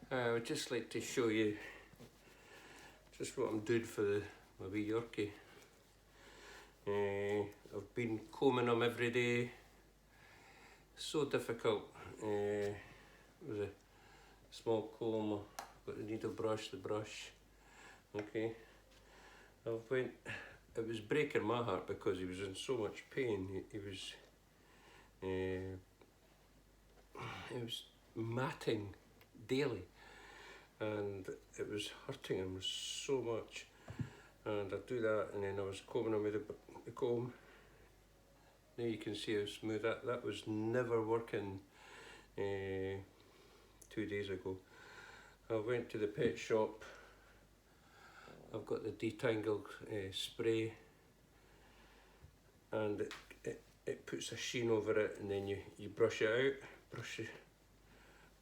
I would just like to show you just what I'm doing for my wee Yorkie. I've been combing them every day. So difficult. With a small comb, got the needle brush, the brush. Okay. It was breaking my heart because he was in so much pain. He was matting daily, and it was hurting him so much. And I'd do that, and then I was combing him with the comb. Now you can see how smooth that was never working 2 days ago. I went to the pet shop. I've got the Detangle Spray, and it puts a sheen over it, and then you brush it out,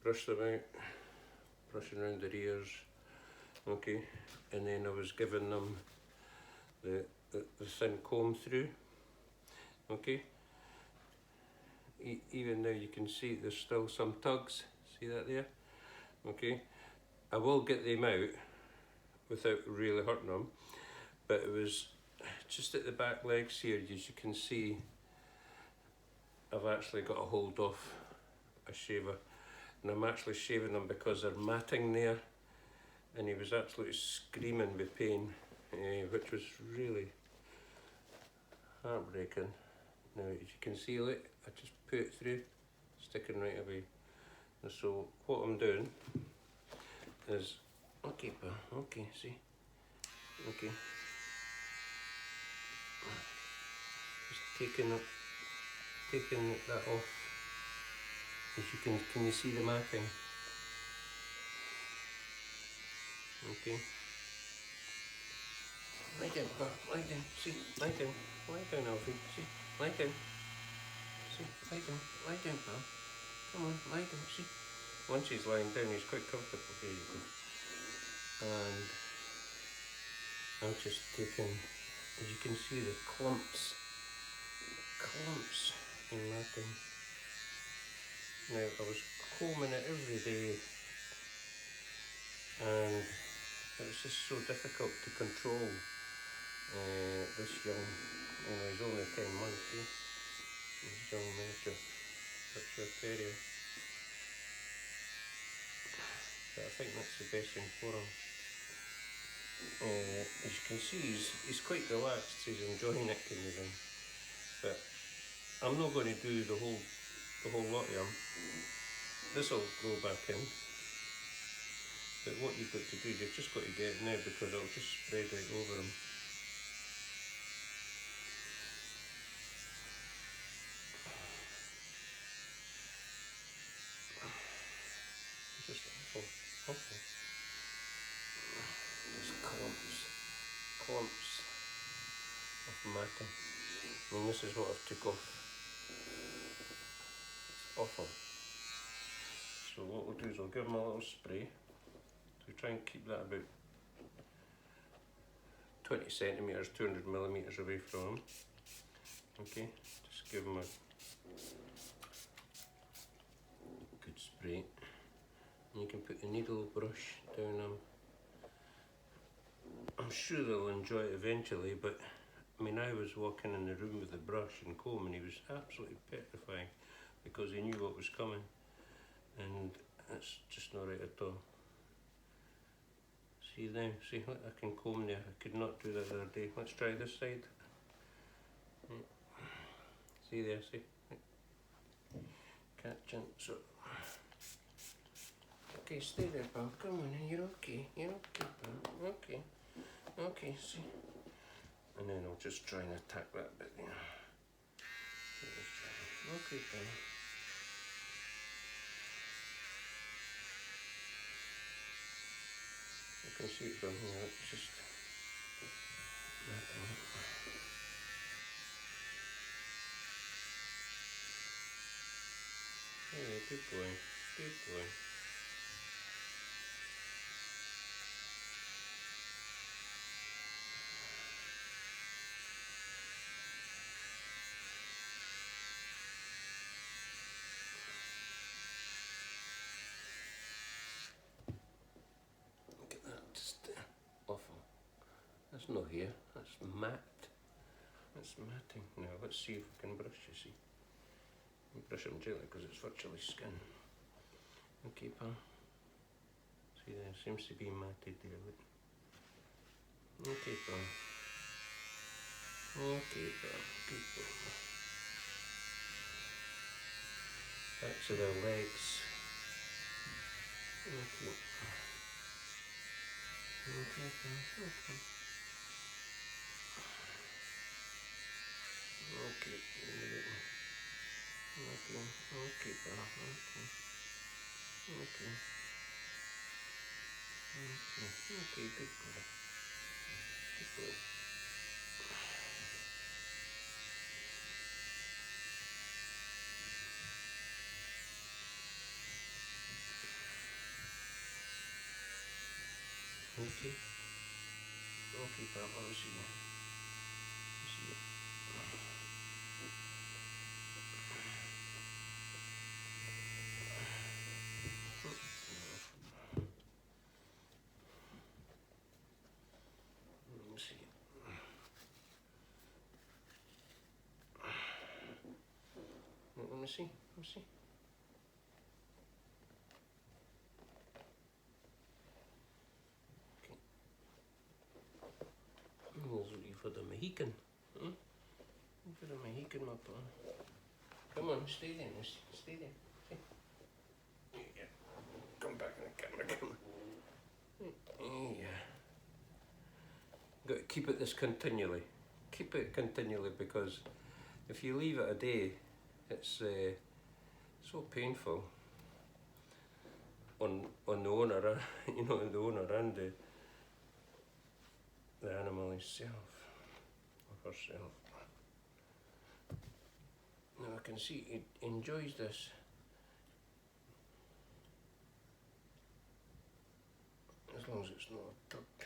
brush them out, brushing around their ears, okay, and then I was giving them the thin comb through, okay. Even now you can see there's still some tugs, see that there, okay. I will get them out without really hurting them, but it was just at the back legs here, as you can see, I've actually got a hold of a shaver, and I'm actually shaving them because they're matting there, and he was absolutely screaming with pain, which was really heartbreaking. Now as you can see, look, I just put it through, sticking right away. And so what I'm doing is, okay pal, okay, see, okay, just taking that off. As you can you see the matting? Okay. Lie down, pal, lie down, see, lie down Alfie, see, lie down, see, lie down pal, come on, lie down, see. Once he's lying down, he's quite comfortable, there you go. And I'm just taking, as you can see, the clumps in matting. Now I was combing it every day, and it was just so difficult to control this young, he's only 10 months, see? This young Miniature Yorkshire Terrier. But I think that's the best thing for him. As you can see, he's quite relaxed, he's enjoying it kind of thing. But I'm not going to do the whole lot of him. This will go back in. But what you've got to do, you've just got to get it now, because it'll just spread right over him. Just awful. Just clumps of matting. I mean, this is what I've took off. It's awful. So what we'll do is we'll give him a little spray to try and keep that about 20 centimetres, 200 millimetres away from him. Okay, just give him a good spray. And you can put the needle brush down him. I'm sure they'll enjoy it eventually, but I mean, I was walking in the room with the brush and comb, and he was absolutely petrifying because he knew what was coming, and that's just not right at all. See now, see, look, I can comb there. I could not do that the other day. Let's try this side. See there, see? Catching, so. Okay, stay there, pal. Come on, you're okay. You're okay, pal. Okay. Okay, see? And then I'll just try and attack that bit there. Okay, pal. You can see it from here, it's just matting it. Yeah, good going, good going. That's no hair, that's mat. That's matting. Now let's see if we can brush, you see. Brush him gently because it's virtually skin. Okay, pal. See, there seems to be matted there, look. Okay, pal. Okay, pal. Good boy. Back to the legs. Okay. Okay, pal. Okay. Okay. Okay. Okay, pal. Okay. Okay. Okay. Okay, good boy. Good boy. Okay. Okay, pal. Let me see you. See you. Let me see. Let me see. Let me see. Okay. There's you for the Mohican. Hmm? For the Mohican, my pal. Come on, stay there. Stay there. Stay. Yeah. Come back in the camera. Come on. Yeah. Got to keep it this continually. Keep it continually because if you leave it a day, it's so painful on the owner, you know, the owner and the animal itself or herself. Now I can see he enjoys this. As long as it's not tucked,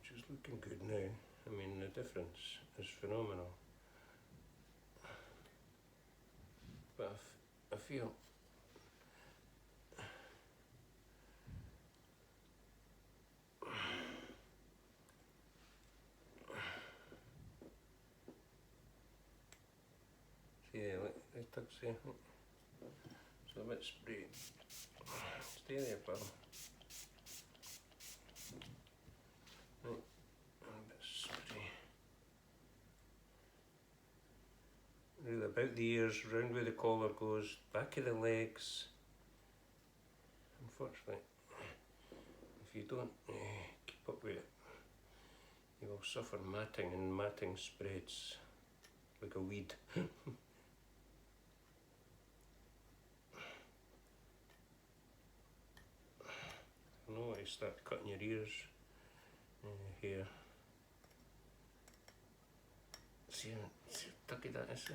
which is looking good now. I mean, the difference is phenomenal. But I feel see there, look, the tucks there. So a bit spray. Stay there, pal. Right, a bit spray. Really about the ears, round where the collar goes, back of the legs. Unfortunately, if you don't keep up with it, you will suffer matting, and matting spreads like a weed. No, I start cutting your ears here. See how tucky that is?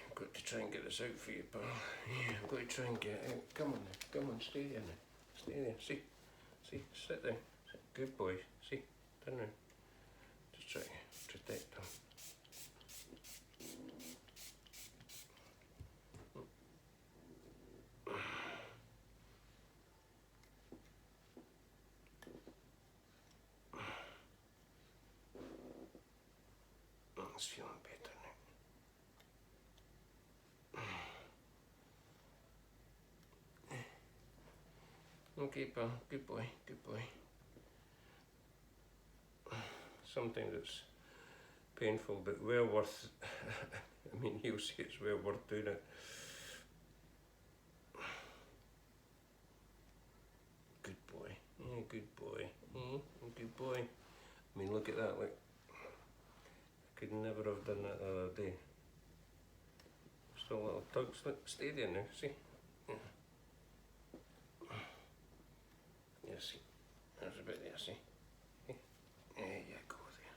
I've got to try and get this out for you, pal. Yeah, I've got to try and get it out. Come on now, come on, stay there now. Stay there, see, sit there. Good boy, see, turn around. Just try to protect them. It's feeling better now. Okay, pal, good boy, good boy. Something that's painful but well worth, I mean, he'll say it's well worth doing it. Good boy, yeah, good boy, good boy. I mean, look at that, look. I could never have done that the other day. Still little tugs, look, stay there now, see? Yeah. Yeah, see, there's a bit there, see? There you go there.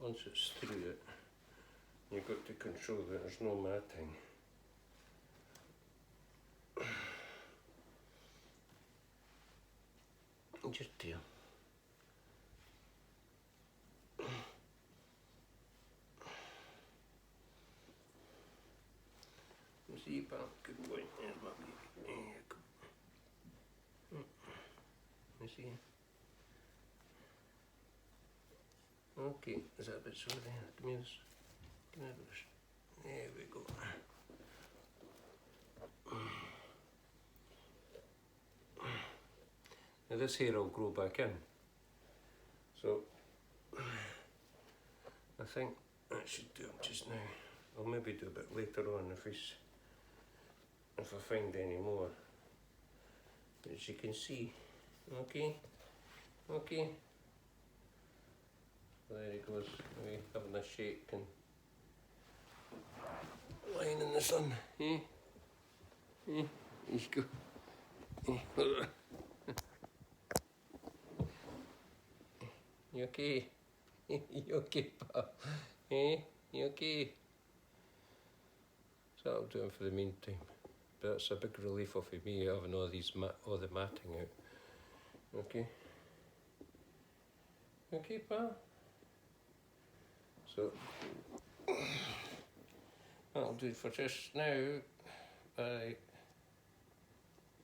Once it's through it, you've got to control that there's no matting. Just tail. See you, pal. Good boy. There's my baby. There you go. You see? Okay, is that a bit sore there? Give me this. Give me a brush. There we go. Now this hair will grow back in. So I think that should do it just now. I'll maybe do a bit later on if I find any more. As you can see, okay. There he goes, maybe having a shake and lying in the sun. There you go. You okay? You okay, pal? You okay? So that'll do it for the meantime. But that's a big relief off of me having all the matting out. Okay. Okay, pal. So that'll do it for just now. Bye.